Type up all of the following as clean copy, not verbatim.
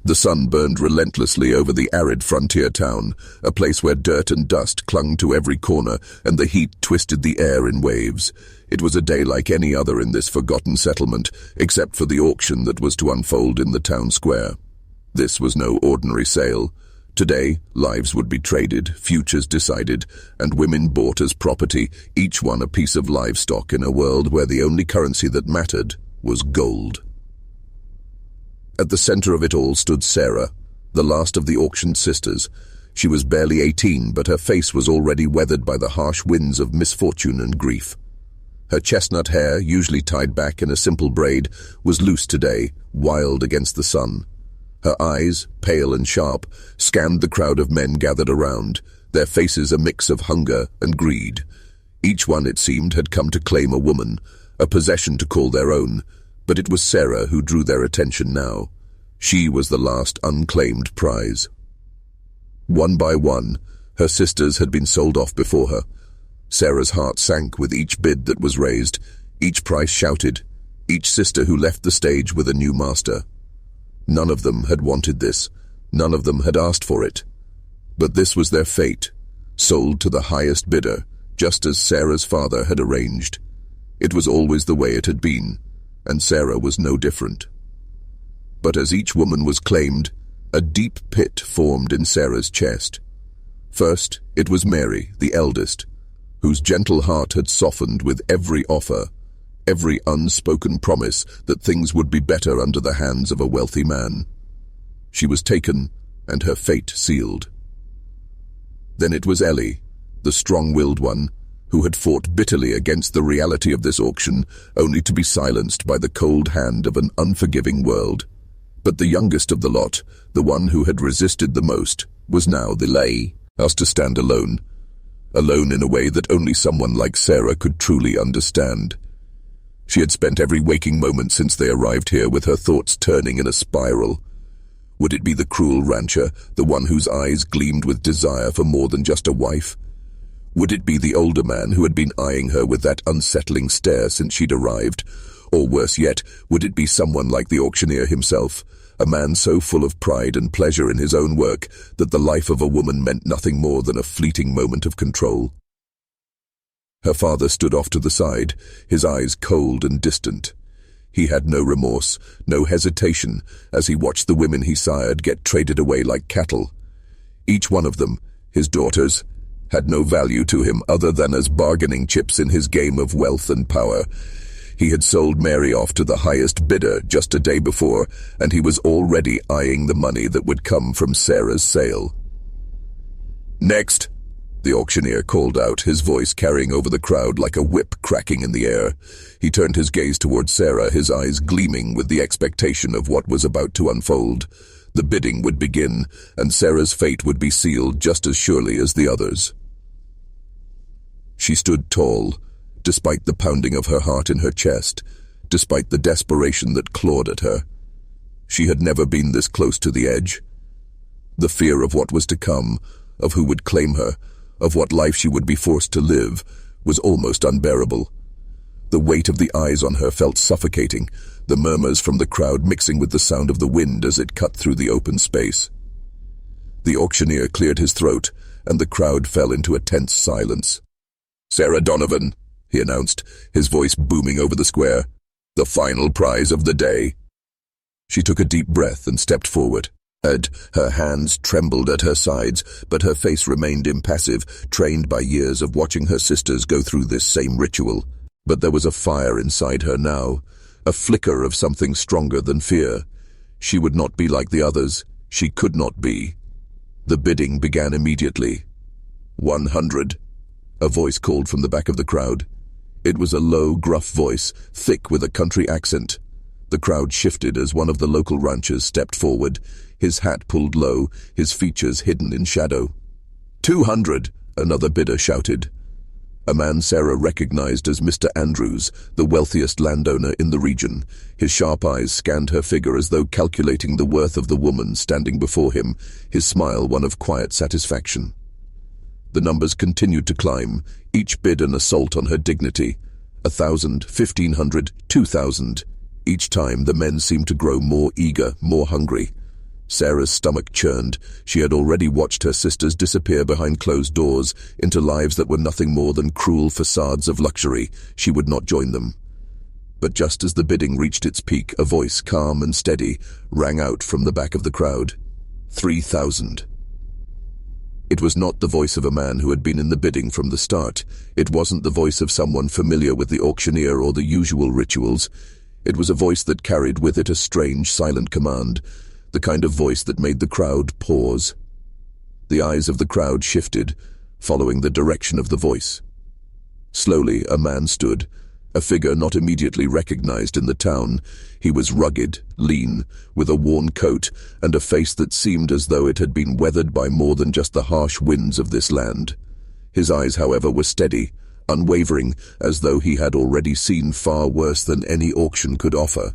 The sun burned relentlessly over the arid frontier town, a place where dirt and dust clung to every corner and the heat twisted the air in waves. It was a day like any other in this forgotten settlement, except for the auction that was to unfold in the town square. This was no ordinary sale. Today, lives would be traded, futures decided, and women bought as property, each one a piece of livestock in a world where the only currency that mattered was gold. At the center of it all stood Sarah, the last of the auctioned sisters. She was barely 18, but her face was already weathered by the harsh winds of misfortune and grief. Her chestnut hair, usually tied back in a simple braid, was loose today, wild against the sun. Her eyes, pale and sharp, scanned the crowd of men gathered around, their faces a mix of hunger and greed. Each one, it seemed, had come to claim a woman, a possession to call their own, but it was Sarah who drew their attention now. She was the last unclaimed prize. One by one, her sisters had been sold off before her. Sarah's heart sank with each bid that was raised, each price shouted, each sister who left the stage with a new master. None of them had wanted this, none of them had asked for it. But this was their fate, sold to the highest bidder, just as Sarah's father had arranged. It was always the way it had been, and Sarah was no different. But as each woman was claimed, a deep pit formed in Sarah's chest. First, it was Mary, the eldest, whose gentle heart had softened with every offer, every unspoken promise that things would be better under the hands of a wealthy man. She was taken, and her fate sealed. Then it was Ellie, the strong-willed one, who had fought bitterly against the reality of this auction, only to be silenced by the cold hand of an unforgiving world. But the youngest of the lot, the one who had resisted the most, was now the lay, asked to stand alone. Alone in a way that only someone like Sarah could truly understand. She had spent every waking moment since they arrived here with her thoughts turning in a spiral. Would it be the cruel rancher, the one whose eyes gleamed with desire for more than just a wife? Would it be the older man who had been eyeing her with that unsettling stare since she'd arrived? Or worse yet, would it be someone like the auctioneer himself, a man so full of pride and pleasure in his own work that the life of a woman meant nothing more than a fleeting moment of control? Her father stood off to the side, his eyes cold and distant. He had no remorse, no hesitation, as he watched the women he sired get traded away like cattle. Each one of them, his daughters, had no value to him other than as bargaining chips in his game of wealth and power. He had sold Mary off to the highest bidder just a day before, and he was already eyeing the money that would come from Sarah's sale. "Next!" the auctioneer called out, his voice carrying over the crowd like a whip cracking in the air. He turned his gaze toward Sarah, his eyes gleaming with the expectation of what was about to unfold. The bidding would begin, and Sarah's fate would be sealed just as surely as the others. She stood tall, despite the pounding of her heart in her chest, despite the desperation that clawed at her. She had never been this close to the edge. The fear of what was to come, of who would claim her, of what life she would be forced to live, was almost unbearable. The weight of the eyes on her felt suffocating, the murmurs from the crowd mixing with the sound of the wind as it cut through the open space. The auctioneer cleared his throat, and the crowd fell into a tense silence. "Sarah Donovan," he announced, his voice booming over the square, "the final prize of the day." She took a deep breath and stepped forward. Her hands trembled at her sides, but her face remained impassive, trained by years of watching her sisters go through this same ritual. But there was a fire inside her now, a flicker of something stronger than fear. She would not be like the others. She could not be. The bidding began immediately. 100. A voice called from the back of the crowd. It was a low, gruff voice, thick with a country accent. The crowd shifted as one of the local ranchers stepped forward, his hat pulled low, his features hidden in shadow. 200, another bidder shouted. A man Sarah recognized as Mr. Andrews, the wealthiest landowner in the region. His sharp eyes scanned her figure as though calculating the worth of the woman standing before him, his smile one of quiet satisfaction. The numbers continued to climb, each bid an assault on her dignity. 1,000, 1,500, 2,000. Each time the men seemed to grow more eager, more hungry. Sarah's stomach churned. She had already watched her sisters disappear behind closed doors into lives that were nothing more than cruel facades of luxury. She would not join them. But just as the bidding reached its peak, a voice, calm and steady, rang out from the back of the crowd. 3,000. It was not the voice of a man who had been in the bidding from the start. It wasn't the voice of someone familiar with the auctioneer or the usual rituals. It was a voice that carried with it a strange, silent command, the kind of voice that made the crowd pause. The eyes of the crowd shifted, following the direction of the voice. Slowly, a man stood, a figure not immediately recognized in the town. He was rugged, lean, with a worn coat and a face that seemed as though it had been weathered by more than just the harsh winds of this land. His eyes, however, were steady, unwavering, as though he had already seen far worse than any auction could offer.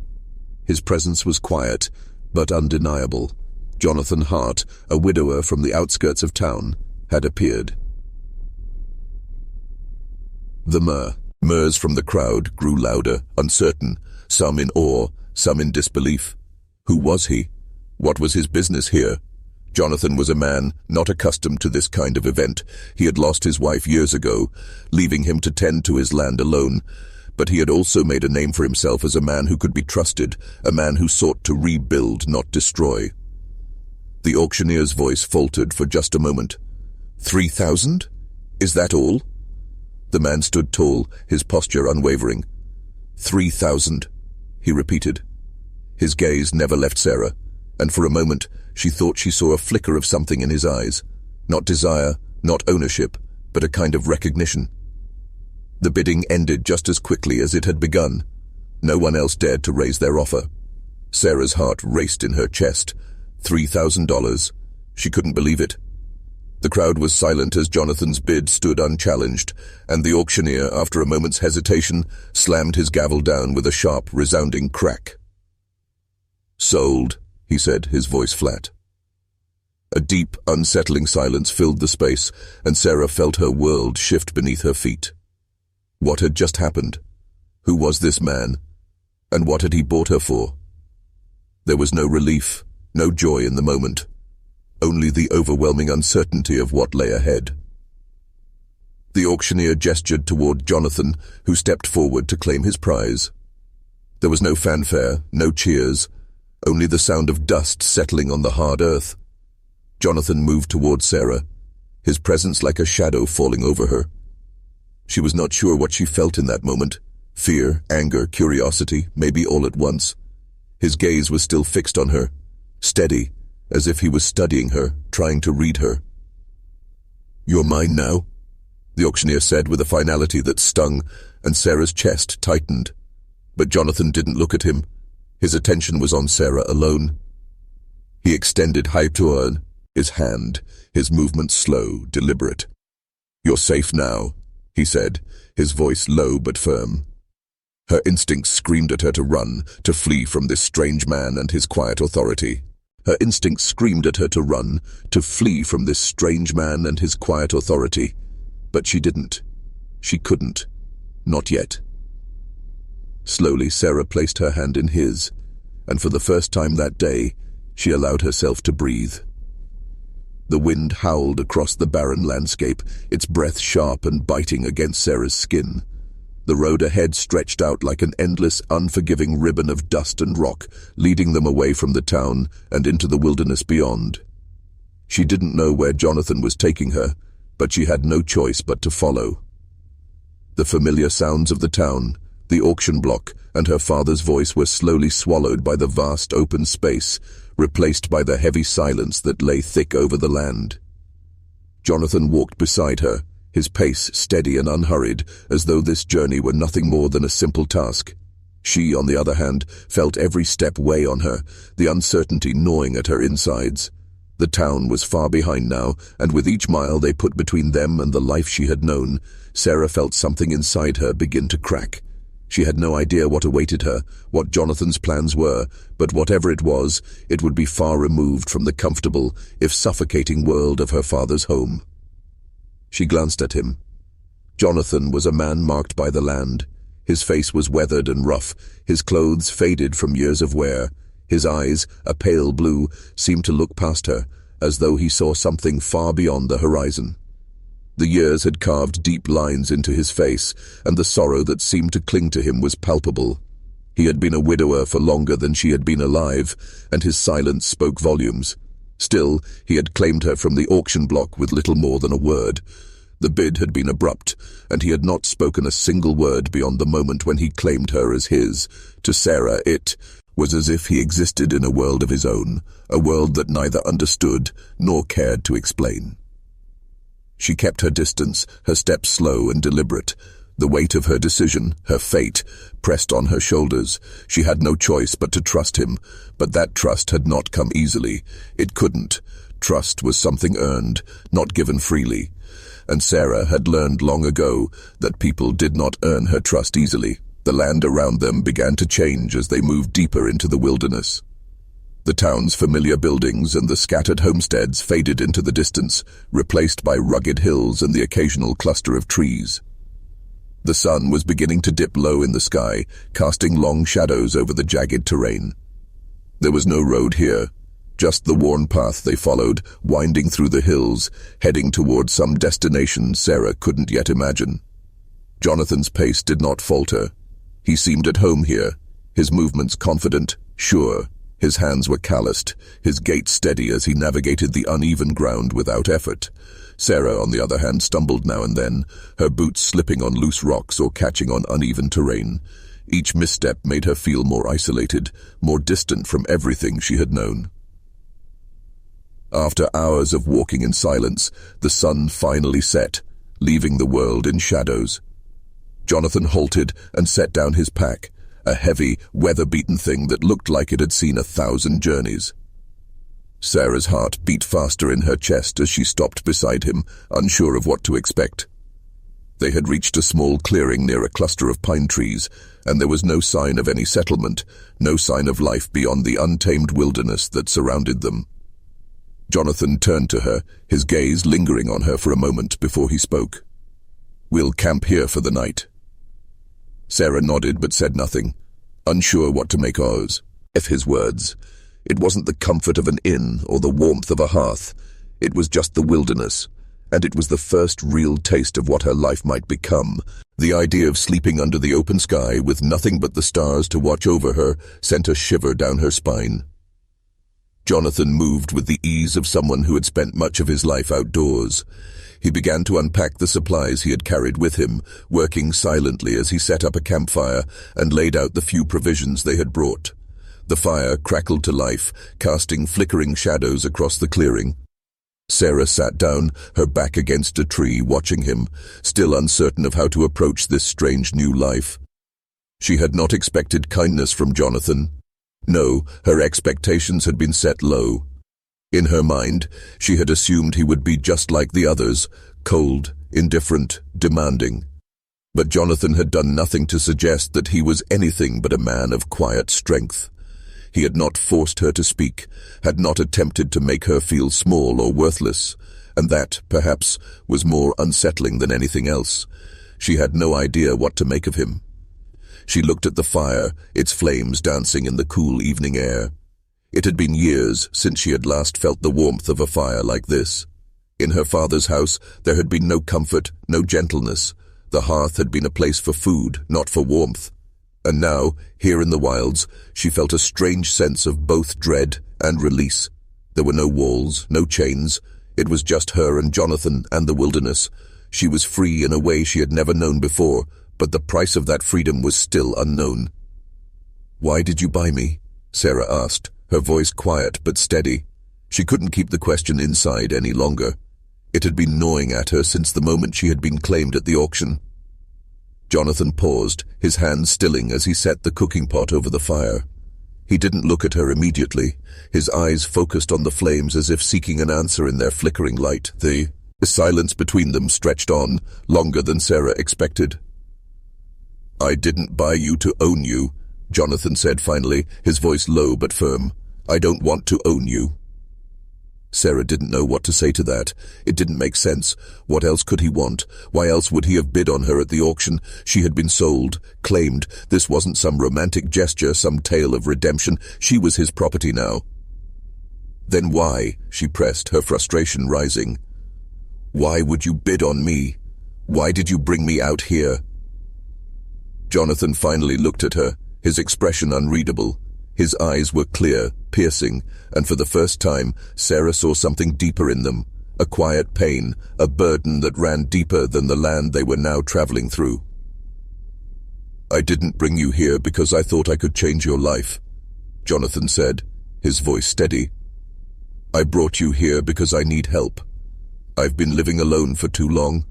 His presence was quiet, but undeniable. Jonathan Hart, a widower from the outskirts of town, had appeared. The murmurs from the crowd grew louder, uncertain, some in awe, some in disbelief. Who was he? What was his business here? Jonathan was a man not accustomed to this kind of event. He had lost his wife years ago, leaving him to tend to his land alone. But he had also made a name for himself as a man who could be trusted, a man who sought to rebuild, not destroy. The auctioneer's voice faltered for just a moment. 3,000? Is that all? The man stood tall, his posture unwavering. 3,000, he repeated. His gaze never left Sarah, and for a moment she thought she saw a flicker of something in his eyes. Not desire, not ownership, but a kind of recognition. The bidding ended just as quickly as it had begun. No one else dared to raise their offer. Sarah's heart raced in her chest. $3,000. She couldn't believe it. The crowd was silent as Jonathan's bid stood unchallenged, and the auctioneer, after a moment's hesitation, slammed his gavel down with a sharp, resounding crack. "Sold," he said, his voice flat. A deep, unsettling silence filled the space, and Sarah felt her world shift beneath her feet. What had just happened? Who was this man? And what had he bought her for? There was no relief, no joy in the moment. Only the overwhelming uncertainty of what lay ahead. The auctioneer gestured toward Jonathan, who stepped forward to claim his prize. There was no fanfare, no cheers, only the sound of dust settling on the hard earth. Jonathan moved toward Sarah, his presence like a shadow falling over her. She was not sure what she felt in that moment. Fear, anger, curiosity, maybe all at once. His gaze was still fixed on her, steady, as if he was studying her, trying to read her. "You're mine now," the auctioneer said with a finality that stung, and Sarah's chest tightened. But Jonathan didn't look at him. His attention was on Sarah alone. He extended Haiptuan, his hand, his movement slow, deliberate. "You're safe now," he said, his voice low but firm. Her instincts screamed at her to run, to flee from this strange man and his quiet authority. Her instincts screamed at her to run, to flee from this strange man and his quiet authority. But she didn't. She couldn't. Not yet. Slowly, Sarah placed her hand in his, and for the first time that day, she allowed herself to breathe. The wind howled across the barren landscape, its breath sharp and biting against Sarah's skin. The road ahead stretched out like an endless, unforgiving ribbon of dust and rock, leading them away from the town and into the wilderness beyond. She didn't know where Jonathan was taking her, but she had no choice but to follow. The familiar sounds of the town, the auction block, and her father's voice were slowly swallowed by the vast open space, replaced by the heavy silence that lay thick over the land. Jonathan walked beside her, his pace steady and unhurried, as though this journey were nothing more than a simple task. She, on the other hand, felt every step weigh on her, the uncertainty gnawing at her insides. The town was far behind now, and with each mile they put between them and the life she had known, Sarah felt something inside her begin to crack. She had no idea what awaited her, what Jonathan's plans were, but whatever it was, it would be far removed from the comfortable, if suffocating world of her father's home. She glanced at him. Jonathan was a man marked by the land. His face was weathered and rough, his clothes faded from years of wear, His eyes, a pale blue, seemed to look past her, as though he saw something far beyond the horizon. The years had carved deep lines into his face, and the sorrow that seemed to cling to him was palpable. He had been a widower for longer than she had been alive, and his silence spoke volumes. Still, he had claimed her from the auction block with little more than a word. The bid had been abrupt, and he had not spoken a single word beyond the moment when he claimed her as his. To Sarah, it was as if he existed in a world of his own, a world that neither understood nor cared to explain. She kept her distance, her steps slow and deliberate. The weight of her decision, her fate, pressed on her shoulders. She had no choice but to trust him, but that trust had not come easily. It couldn't. Trust was something earned, not given freely. And Sarah had learned long ago that people did not earn her trust easily. The land around them began to change as they moved deeper into the wilderness. The town's familiar buildings and the scattered homesteads faded into the distance, replaced by rugged hills and the occasional cluster of trees. The sun was beginning to dip low in the sky, casting long shadows over the jagged terrain. There was no road here, just the worn path they followed, winding through the hills, heading toward some destination Sarah couldn't yet imagine. Jonathan's pace did not falter. He seemed at home here, his movements confident, sure. His hands were calloused, his gait steady as he navigated the uneven ground without effort. Sarah, on the other hand, stumbled now and then, her boots slipping on loose rocks or catching on uneven terrain. Each misstep made her feel more isolated, more distant from everything she had known. After hours of walking in silence, the sun finally set, leaving the world in shadows. Jonathan halted and set down his pack, a heavy, weather-beaten thing that looked like it had seen 1,000 journeys. Sarah's heart beat faster in her chest as she stopped beside him, unsure of what to expect. They had reached a small clearing near a cluster of pine trees, and there was no sign of any settlement, no sign of life beyond the untamed wilderness that surrounded them. Jonathan turned to her, his gaze lingering on her for a moment before he spoke. "We'll camp here for the night." Sarah nodded but said nothing, unsure what to make of his words. It wasn't the comfort of an inn or the warmth of a hearth. It was just the wilderness, and it was the first real taste of what her life might become. The idea of sleeping under the open sky with nothing but the stars to watch over her sent a shiver down her spine. Jonathan moved with the ease of someone who had spent much of his life outdoors. He began to unpack the supplies he had carried with him, working silently as he set up a campfire and laid out the few provisions they had brought. The fire crackled to life, casting flickering shadows across the clearing. Sarah sat down, her back against a tree, watching him, still uncertain of how to approach this strange new life. She had not expected kindness from Jonathan. No, her expectations had been set low. In her mind, she had assumed he would be just like the others, cold, indifferent, demanding. But Jonathan had done nothing to suggest that he was anything but a man of quiet strength. He had not forced her to speak, had not attempted to make her feel small or worthless, and that, perhaps, was more unsettling than anything else. She had no idea what to make of him. She looked at the fire, its flames dancing in the cool evening air. It had been years since she had last felt the warmth of a fire like this. In her father's house, there had been no comfort, no gentleness. The hearth had been a place for food, not for warmth. And now, here in the wilds, she felt a strange sense of both dread and release. There were no walls, no chains. It was just her and Jonathan and the wilderness. She was free in a way she had never known before, but the price of that freedom was still unknown. "Why did you buy me?" Sarah asked, her voice quiet but steady. She couldn't keep the question inside any longer. It had been gnawing at her since the moment she had been claimed at the auction. Jonathan paused, his hand stilling as he set the cooking pot over the fire. He didn't look at her immediately, his eyes focused on the flames as if seeking an answer in their flickering light. The silence between them stretched on, longer than Sarah expected. "I didn't buy you to own you," Jonathan said finally, his voice low but firm. "I don't want to own you." Sarah didn't know what to say to that. It didn't make sense. What else could he want? Why else would he have bid on her at the auction? She had been sold, claimed. This wasn't some romantic gesture, some tale of redemption. She was his property now. Then why? She pressed, her frustration rising. Why would you bid on me? Why did you bring me out here? Jonathan finally looked at her, his expression unreadable. His eyes were clear, piercing, and for the first time, Sarah saw something deeper in them, a quiet pain, a burden that ran deeper than the land they were now traveling through. I didn't bring you here because I thought I could change your life, Jonathan said, his voice steady. I brought you here because I need help. I've been living alone for too long.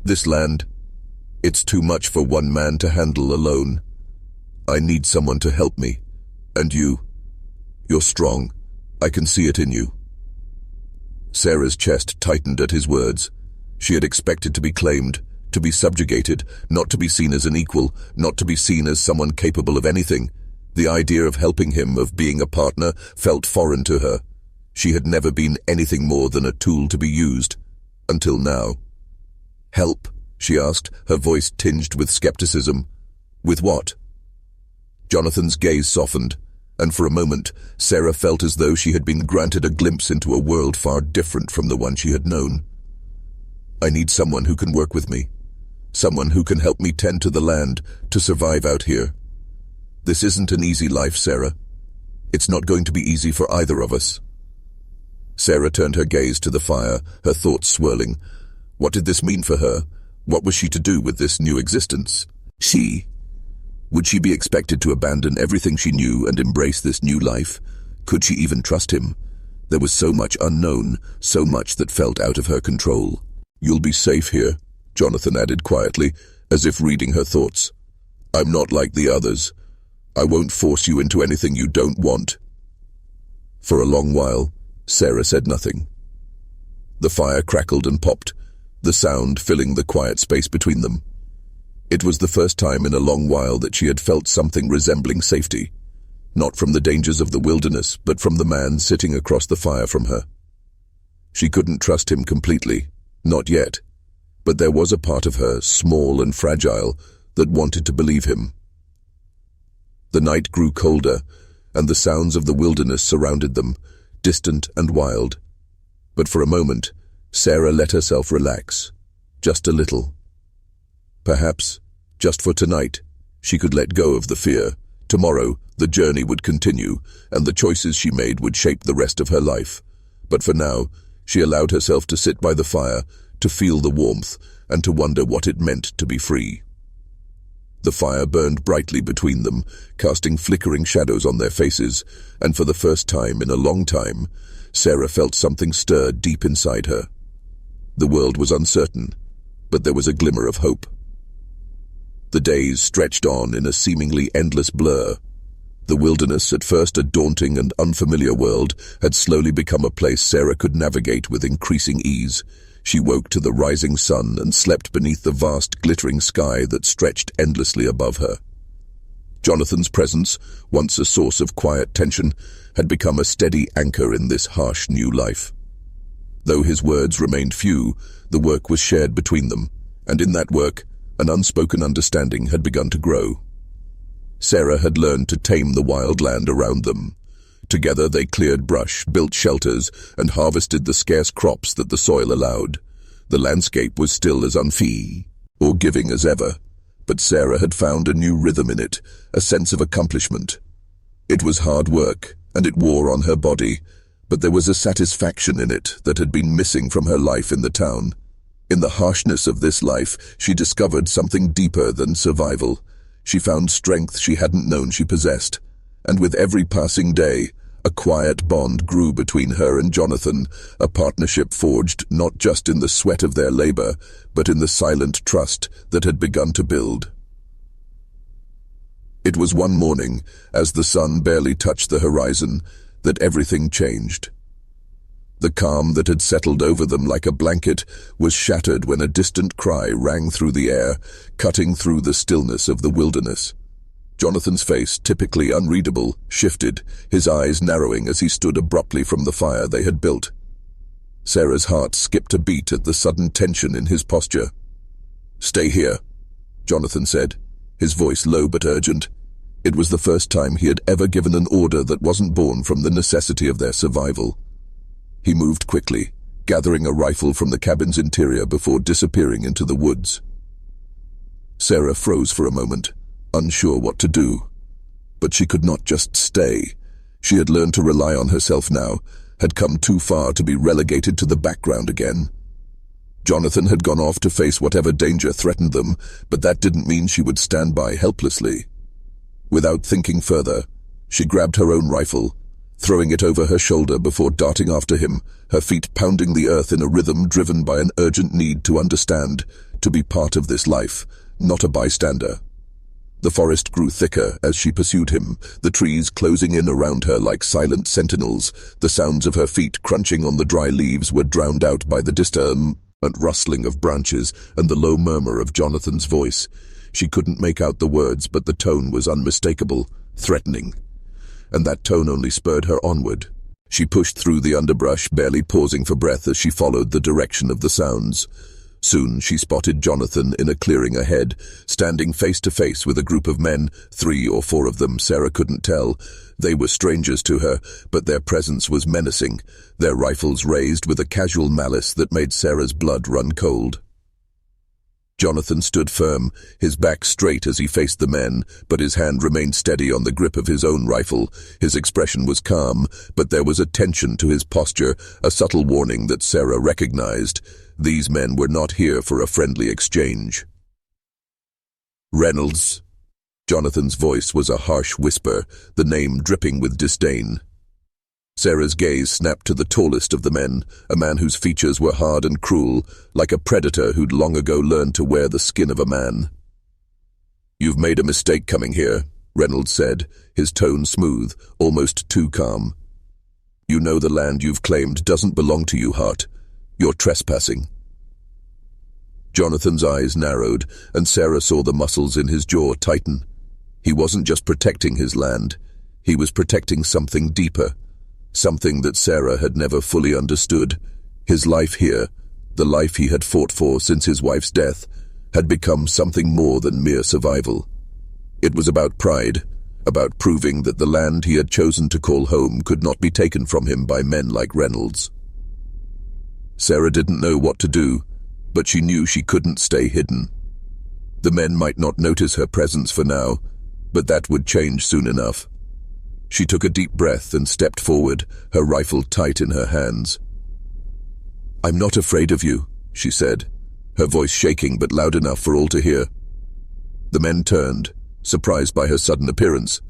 This land, it's too much for one man to handle alone. I need someone to help me. And you're strong. I can see it in you. Sarah's chest tightened at his words. She had expected to be claimed, to be subjugated, not to be seen as an equal, not to be seen as someone capable of anything. The idea of helping him, of being a partner, felt foreign to her. She had never been anything more than a tool to be used, until now. Help? She asked, her voice tinged with skepticism. With what? Jonathan's gaze softened, and for a moment, Sarah felt as though she had been granted a glimpse into a world far different from the one she had known. I need someone who can work with me. Someone who can help me tend to the land, to survive out here. This isn't an easy life, Sarah. It's not going to be easy for either of us. Sarah turned her gaze to the fire, her thoughts swirling. What did this mean for her? What was she to do with this new existence? Would she be expected to abandon everything she knew and embrace this new life? Could she even trust him? There was so much unknown, so much that felt out of her control. You'll be safe here, Jonathan added quietly, as if reading her thoughts. I'm not like the others. I won't force you into anything you don't want. For a long while, Sarah said nothing. The fire crackled and popped, the sound filling the quiet space between them. It was the first time in a long while that she had felt something resembling safety, not from the dangers of the wilderness, but from the man sitting across the fire from her. She couldn't trust him completely, not yet, but there was a part of her, small and fragile, that wanted to believe him. The night grew colder, and the sounds of the wilderness surrounded them, distant and wild. But for a moment, Sarah let herself relax, just a little. Perhaps, just for tonight, she could let go of the fear. Tomorrow, the journey would continue, and the choices she made would shape the rest of her life. But for now, she allowed herself to sit by the fire, to feel the warmth, and to wonder what it meant to be free. The fire burned brightly between them, casting flickering shadows on their faces, and for the first time in a long time, Sarah felt something stir deep inside her. The world was uncertain, but there was a glimmer of hope. The days stretched on in a seemingly endless blur. The wilderness, at first a daunting and unfamiliar world, had slowly become a place Sarah could navigate with increasing ease. She woke to the rising sun and slept beneath the vast, glittering sky that stretched endlessly above her. Jonathan's presence, once a source of quiet tension, had become a steady anchor in this harsh new life. Though his words remained few, the work was shared between them, and in that work, an unspoken understanding had begun to grow. Sarah had learned to tame the wild land around them. Together they cleared brush, built shelters, and harvested the scarce crops that the soil allowed. The landscape was still as or giving as ever, but Sarah had found a new rhythm in it, a sense of accomplishment. It was hard work, and it wore on her body, but there was a satisfaction in it that had been missing from her life in the town. In the harshness of this life, she discovered something deeper than survival. She found strength she hadn't known she possessed, and with every passing day, a quiet bond grew between her and Jonathan, a partnership forged not just in the sweat of their labor, but in the silent trust that had begun to build. It was one morning, as the sun barely touched the horizon, that everything changed. The calm that had settled over them like a blanket was shattered when a distant cry rang through the air, cutting through the stillness of the wilderness. Jonathan's face, typically unreadable, shifted, his eyes narrowing as he stood abruptly from the fire they had built. Sarah's heart skipped a beat at the sudden tension in his posture. "Stay here," Jonathan said, his voice low but urgent. It was the first time he had ever given an order that wasn't born from the necessity of their survival. He moved quickly, gathering a rifle from the cabin's interior before disappearing into the woods. Sarah froze for a moment, unsure what to do. But she could not just stay. She had learned to rely on herself now, had come too far to be relegated to the background again. Jonathan had gone off to face whatever danger threatened them, but that didn't mean she would stand by helplessly. Without thinking further, she grabbed her own rifle, throwing it over her shoulder before darting after him, her feet pounding the earth in a rhythm driven by an urgent need to understand, to be part of this life, not a bystander. The forest grew thicker as she pursued him, the trees closing in around her like silent sentinels. The sounds of her feet crunching on the dry leaves were drowned out by the distant rustling of branches and the low murmur of Jonathan's voice. She couldn't make out the words, but the tone was unmistakable, threatening. And that tone only spurred her onward. She pushed through the underbrush, barely pausing for breath as she followed the direction of the sounds. Soon she spotted Jonathan in a clearing ahead, standing face to face with a group of men, 3 or 4 of them, Sarah couldn't tell. They were strangers to her, but their presence was menacing, their rifles raised with a casual malice that made Sarah's blood run cold. Jonathan stood firm, his back straight as he faced the men, but his hand remained steady on the grip of his own rifle. His expression was calm, but there was a tension to his posture, a subtle warning that Sarah recognized. These men were not here for a friendly exchange. "Reynolds." Jonathan's voice was a harsh whisper, the name dripping with disdain. Sarah's gaze snapped to the tallest of the men, a man whose features were hard and cruel, like a predator who'd long ago learned to wear the skin of a man. "You've made a mistake coming here," Reynolds said, his tone smooth, almost too calm. "You know the land you've claimed doesn't belong to you, Hart. You're trespassing." Jonathan's eyes narrowed, and Sarah saw the muscles in his jaw tighten. He wasn't just protecting his land. He was protecting something deeper. Something that Sarah had never fully understood. His life here, the life he had fought for since his wife's death, had become something more than mere survival. It was about pride, about proving that the land he had chosen to call home could not be taken from him by men like Reynolds. Sarah didn't know what to do, but she knew she couldn't stay hidden. The men might not notice her presence for now, but that would change soon enough. She took a deep breath and stepped forward, her rifle tight in her hands. "I'm not afraid of you," she said, her voice shaking but loud enough for all to hear. The men turned, surprised by her sudden appearance,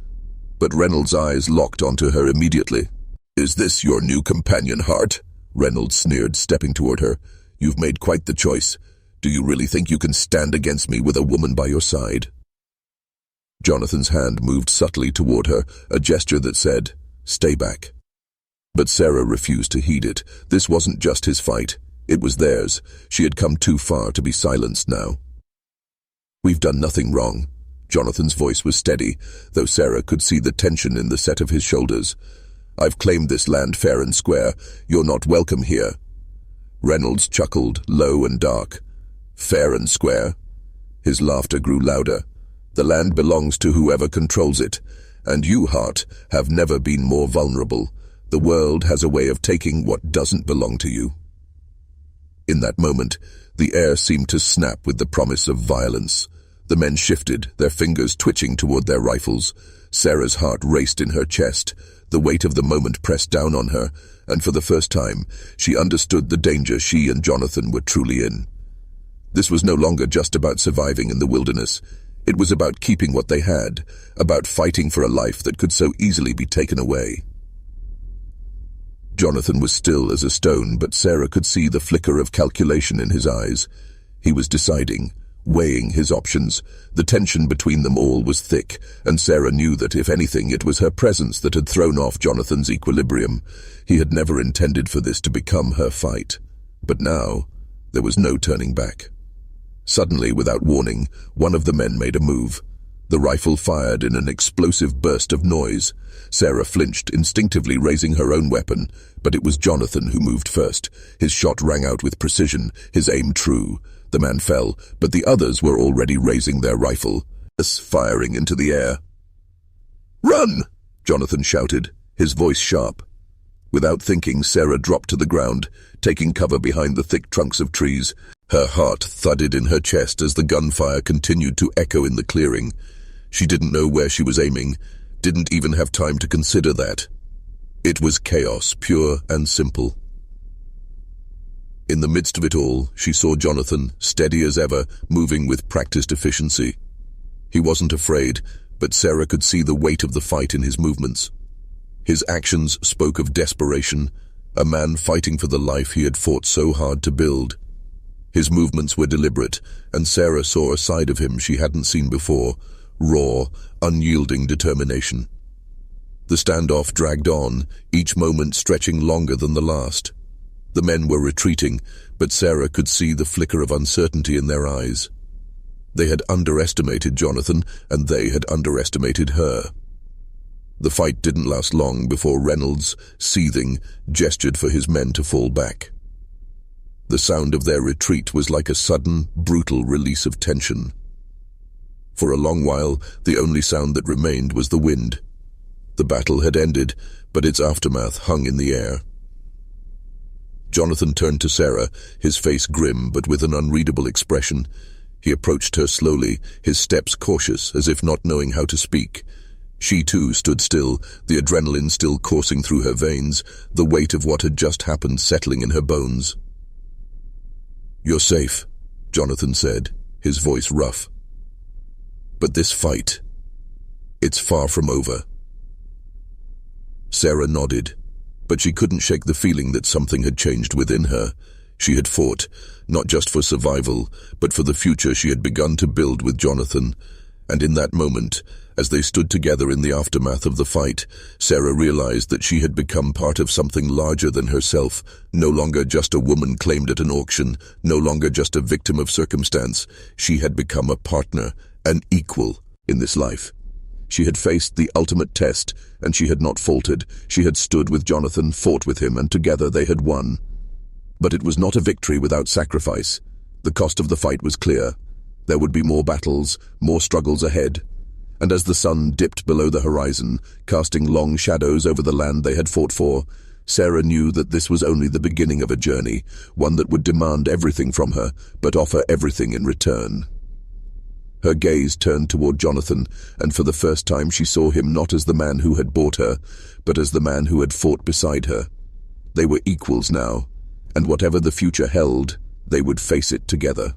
but Reynolds' eyes locked onto her immediately. "Is this your new companion, Hart?" Reynolds sneered, stepping toward her. "You've made quite the choice. Do you really think you can stand against me with a woman by your side?" Jonathan's hand moved subtly toward her, a gesture that said, "Stay back." But Sarah refused to heed it. This wasn't just his fight. It was theirs. She had come too far to be silenced now. "We've done nothing wrong." Jonathan's voice was steady, though Sarah could see the tension in the set of his shoulders. "I've claimed this land fair and square. You're not welcome here." Reynolds chuckled, low and dark. "Fair and square?" His laughter grew louder. "The land belongs to whoever controls it, and you, Hart, have never been more vulnerable. The world has a way of taking what doesn't belong to you." In that moment, the air seemed to snap with the promise of violence. The men shifted, their fingers twitching toward their rifles. Sarah's heart raced in her chest. The weight of the moment pressed down on her, and for the first time, she understood the danger she and Jonathan were truly in. This was no longer just about surviving in the wilderness. It was about keeping what they had, about fighting for a life that could so easily be taken away. Jonathan was still as a stone, but Sarah could see the flicker of calculation in his eyes. He was deciding, weighing his options. The tension between them all was thick, and Sarah knew that, if anything, it was her presence that had thrown off Jonathan's equilibrium. He had never intended for this to become her fight. But now, there was no turning back. Suddenly, without warning, one of the men made a move. The rifle fired in an explosive burst of noise. Sarah flinched, instinctively raising her own weapon, but it was Jonathan who moved first. His shot rang out with precision, his aim true. The man fell, but the others were already raising their rifle, firing into the air. "Run!" Jonathan shouted, his voice sharp. Without thinking, Sarah dropped to the ground, taking cover behind the thick trunks of trees. Her heart thudded in her chest as the gunfire continued to echo in the clearing. She didn't know where she was aiming, didn't even have time to consider that. It was chaos, pure and simple. In the midst of it all, she saw Jonathan, steady as ever, moving with practiced efficiency. He wasn't afraid, but Sarah could see the weight of the fight in his movements. His actions spoke of desperation, a man fighting for the life he had fought so hard to build. His movements were deliberate, and Sarah saw a side of him she hadn't seen before, raw, unyielding determination. The standoff dragged on, each moment stretching longer than the last. The men were retreating, but Sarah could see the flicker of uncertainty in their eyes. They had underestimated Jonathan, and they had underestimated her. The fight didn't last long before Reynolds, seething, gestured for his men to fall back. The sound of their retreat was like a sudden, brutal release of tension. For a long while, the only sound that remained was the wind. The battle had ended, but its aftermath hung in the air. Jonathan turned to Sarah, his face grim but with an unreadable expression. He approached her slowly, his steps cautious, as if not knowing how to speak. She too stood still, the adrenaline still coursing through her veins, the weight of what had just happened settling in her bones. "You're safe," Jonathan said, his voice rough. "But this fight, it's far from over." Sarah nodded, but she couldn't shake the feeling that something had changed within her. She had fought, not just for survival, but for the future she had begun to build with Jonathan. And in that moment, as they stood together in the aftermath of the fight, Sarah realized that she had become part of something larger than herself, no longer just a woman claimed at an auction, no longer just a victim of circumstance. She had become a partner, an equal in this life. She had faced the ultimate test, and she had not faltered. She had stood with Jonathan, fought with him, and together they had won. But it was not a victory without sacrifice. The cost of the fight was clear. There would be more battles, more struggles ahead. And as the sun dipped below the horizon, casting long shadows over the land they had fought for, Sarah knew that this was only the beginning of a journey, one that would demand everything from her, but offer everything in return. Her gaze turned toward Jonathan, and for the first time she saw him not as the man who had bought her, but as the man who had fought beside her. They were equals now, and whatever the future held, they would face it together.